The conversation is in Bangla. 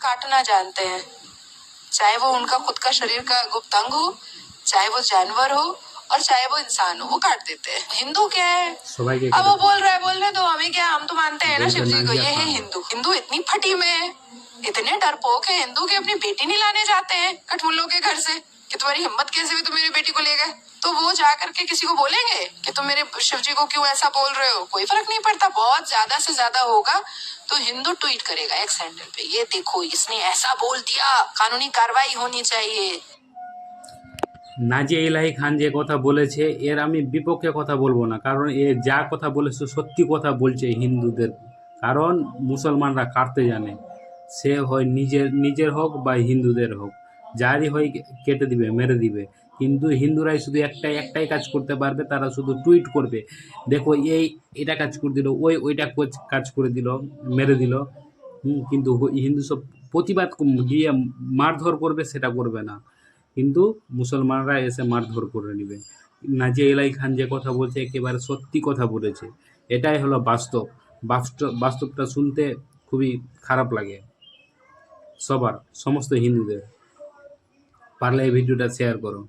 काटना जानते हैं, चाहे वो उनका खुद का शरीर का गुप्त अंग हो, चाहे वो जानवर हो और चाहे वो इंसान हो, वो काट देते हैं। हिंदू क्या है, अब वो बोल रहा है तो हमें क्या, हम तो मानते हैं ना शिव जी को। ये है हिंदू। हिंदू इतनी फटी में है, इतने डरपोक है हिंदू के अपनी बेटी नहीं लाने जाते हैं कठमुल्लों के घर से कि तुम्हारी हिम्मत कैसे हुई तुम मेरी बेटी को ले गए। तो वो जा करके किसी को बोलेंगे कि तुम मेरे शिव जी को क्यों ऐसा बोल रहे हो? कोई फर्क नहीं पड़ता। बहुत ज्यादा से ज्यादा होगा तो हिंदू ट्वीट करेगा एक्स हैंडल पे, ये देखो इसने ऐसा बोल दिया, कानूनी कार्रवाई होनी चाहिए। নাজিয়া ইলাহি খান যে কথা বলেছে এর আমি বিপক্ষে কথা বলবো না, কারণ এ যা কথা বলেছে সত্যি কথা বলছে হিন্দুদের। কারণ মুসলমানরা কাটতে জানে, সে হয় নিজের হোক বা হিন্দুদের হোক, যারই হয় কেটে দিবে, মেরে দিবে। কিন্তু হিন্দুরাই শুধু একটাই কাজ করতে পারবে, তারা শুধু টুইট করবে, দেখো এটা কাজ করে দিল, ওইটা কাজ করে দিল, মেরে দিল। কিন্তু হিন্দু সব প্রতিবাদ গিয়ে মারধর করবে, সেটা করবে না। কিন্তু মুসলমানরা এসে মারধর করে নেবে। নাজিয়া ইলাহি খান যে কথা বলছে একেবারে সত্যি কথা বলেছে। এটাই হলো বাস্তব। বাস্তবটা শুনতে খুবই খারাপ লাগে সবার, সমস্ত হিন্দুদের। পারলে এই ভিডিওটা শেয়ার করো।